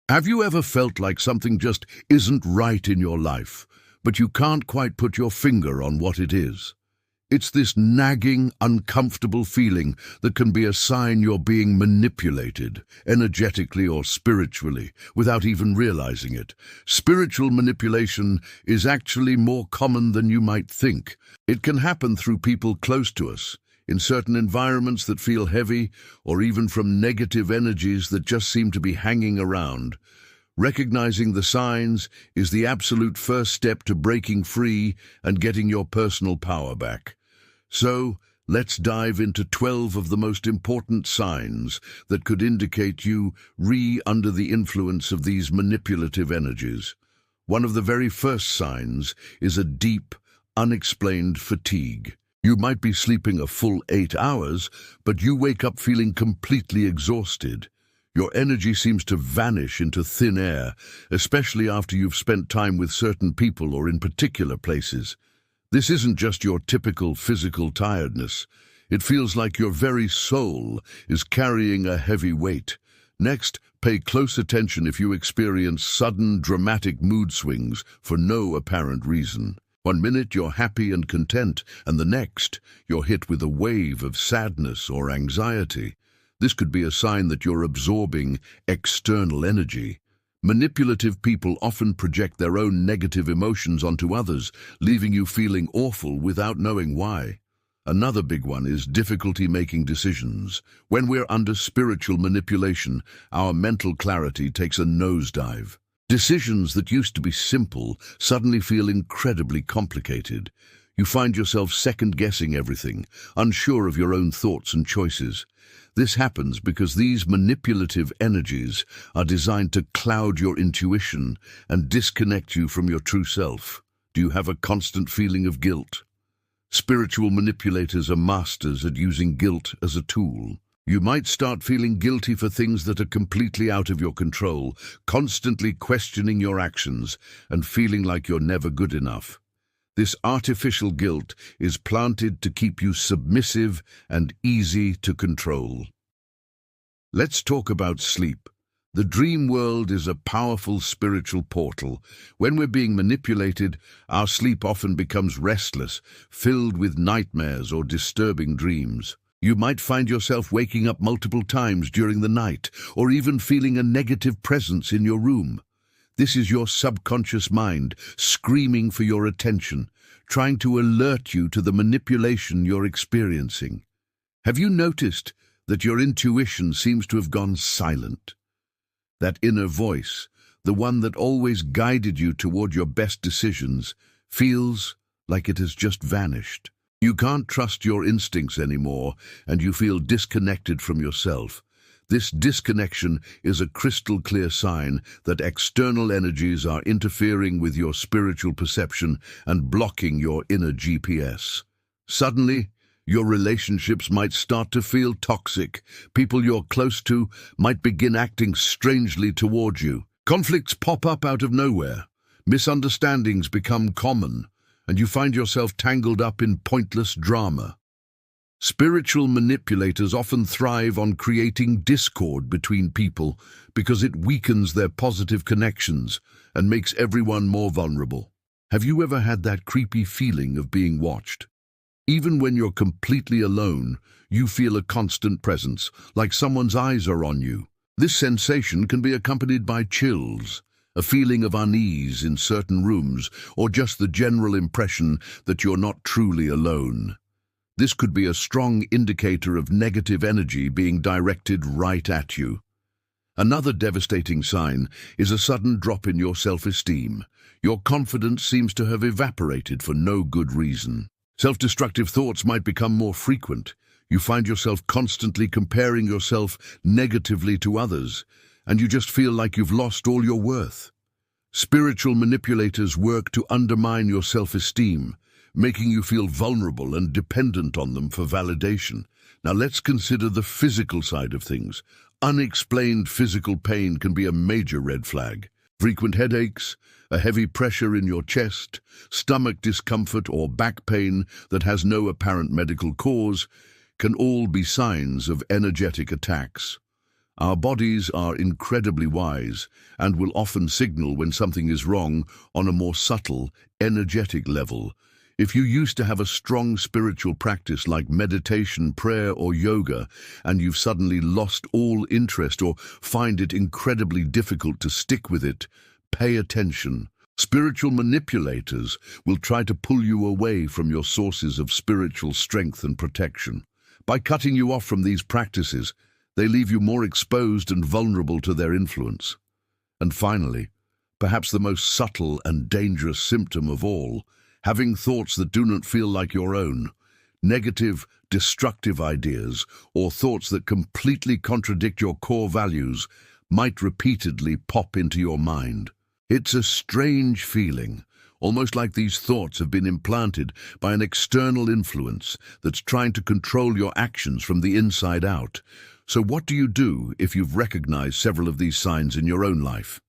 Have you ever felt like something just isn't right in your life, but you can't quite put your finger on what it is? It's this nagging, uncomfortable feeling that can be a sign you're being manipulated, energetically or spiritually, without even realizing it. Spiritual manipulation is actually more common than you might think. It can happen through people close to us, in certain environments that feel heavy, or even from negative energies that just seem to be hanging around. Recognizing the signs is the absolute first step to breaking free and getting your personal power back. So, let's dive into 12 of the most important signs that could indicate you under the influence of these manipulative energies. One of the very first signs is a deep, unexplained fatigue. You might be sleeping a full 8 hours, but you wake up feeling completely exhausted. Your energy seems to vanish into thin air, especially after you've spent time with certain people or in particular places. This isn't just your typical physical tiredness. It feels like your very soul is carrying a heavy weight. Next, pay close attention if you experience sudden, dramatic mood swings for no apparent reason. One minute you're happy and content, and the next you're hit with a wave of sadness or anxiety. This could be a sign that you're absorbing external energy. Manipulative people often project their own negative emotions onto others, leaving you feeling awful without knowing why. Another big one is difficulty making decisions. When we're under spiritual manipulation, our mental clarity takes a nosedive. Decisions that used to be simple suddenly feel incredibly complicated. You find yourself second-guessing everything, unsure of your own thoughts and choices. This happens because these manipulative energies are designed to cloud your intuition and disconnect you from your true self. Do you have a constant feeling of guilt? Spiritual manipulators are masters at using guilt as a tool. You might start feeling guilty for things that are completely out of your control, constantly questioning your actions and feeling like you're never good enough. This artificial guilt is planted to keep you submissive and easy to control. Let's talk about sleep. The dream world is a powerful spiritual portal. When we're being manipulated, our sleep often becomes restless, filled with nightmares or disturbing dreams. You might find yourself waking up multiple times during the night, or even feeling a negative presence in your room. This is your subconscious mind screaming for your attention, trying to alert you to the manipulation you're experiencing. Have you noticed that your intuition seems to have gone silent? That inner voice, the one that always guided you toward your best decisions, feels like it has just vanished. You can't trust your instincts anymore, and you feel disconnected from yourself. This disconnection is a crystal clear sign that external energies are interfering with your spiritual perception and blocking your inner GPS. Suddenly, your relationships might start to feel toxic. People you're close to might begin acting strangely toward you. Conflicts pop up out of nowhere. Misunderstandings become common, and you find yourself tangled up in pointless drama. Spiritual manipulators often thrive on creating discord between people because it weakens their positive connections and makes everyone more vulnerable. Have you ever had that creepy feeling of being watched? Even when you're completely alone, you feel a constant presence, like someone's eyes are on you. This sensation can be accompanied by chills, a feeling of unease in certain rooms, or just the general impression that you're not truly alone. This could be a strong indicator of negative energy being directed right at you. Another devastating sign is a sudden drop in your self-esteem. Your confidence seems to have evaporated for no good reason. Self-destructive thoughts might become more frequent. You find yourself constantly comparing yourself negatively to others, and you just feel like you've lost all your worth. Spiritual manipulators work to undermine your self-esteem, making you feel vulnerable and dependent on them for validation. Now let's consider the physical side of things. Unexplained physical pain can be a major red flag. Frequent headaches, a heavy pressure in your chest, stomach discomfort or back pain that has no apparent medical cause can all be signs of energetic attacks. Our bodies are incredibly wise and will often signal when something is wrong on a more subtle, energetic level. If you used to have a strong spiritual practice like meditation, prayer, or yoga, and you've suddenly lost all interest or find it incredibly difficult to stick with it, pay attention. Spiritual manipulators will try to pull you away from your sources of spiritual strength and protection. By cutting you off from these practices, they leave you more exposed and vulnerable to their influence. And finally, perhaps the most subtle and dangerous symptom of all, having thoughts that do not feel like your own, negative, destructive ideas, or thoughts that completely contradict your core values might repeatedly pop into your mind. It's a strange feeling, almost like these thoughts have been implanted by an external influence that's trying to control your actions from the inside out. So what do you do if you've recognized several of these signs in your own life?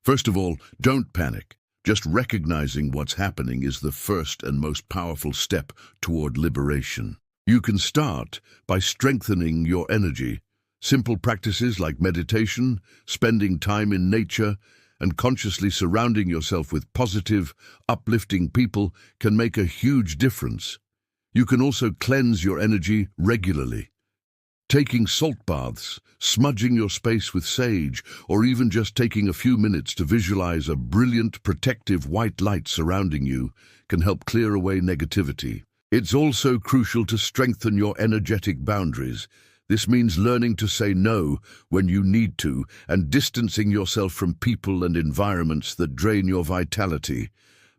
First of all, don't panic. Just recognizing what's happening is the first and most powerful step toward liberation. You can start by strengthening your energy. Simple practices like meditation, spending time in nature, and consciously surrounding yourself with positive, uplifting people can make a huge difference. You can also cleanse your energy regularly. Taking salt baths, smudging your space with sage, or even just taking a few minutes to visualize a brilliant, protective white light surrounding you can help clear away negativity. It's also crucial to strengthen your energetic boundaries. This means learning to say no when you need to and distancing yourself from people and environments that drain your vitality.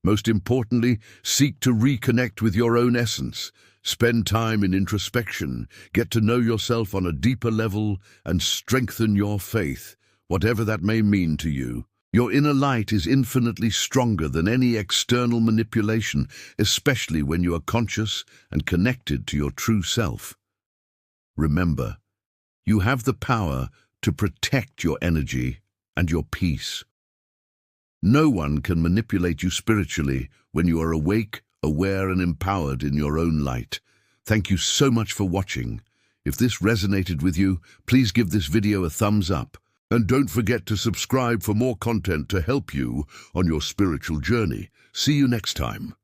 Most importantly, seek to reconnect with your own essence. Spend time in introspection, get to know yourself on a deeper level, and strengthen your faith, whatever that may mean to you. Your inner light is infinitely stronger than any external manipulation, especially when you are conscious and connected to your true self. Remember, you have the power to protect your energy and your peace. No one can manipulate you spiritually when you are awake, aware, and empowered in your own light. Thank you so much for watching. If this resonated with you, please give this video a thumbs up. And don't forget to subscribe for more content to help you on your spiritual journey. See you next time.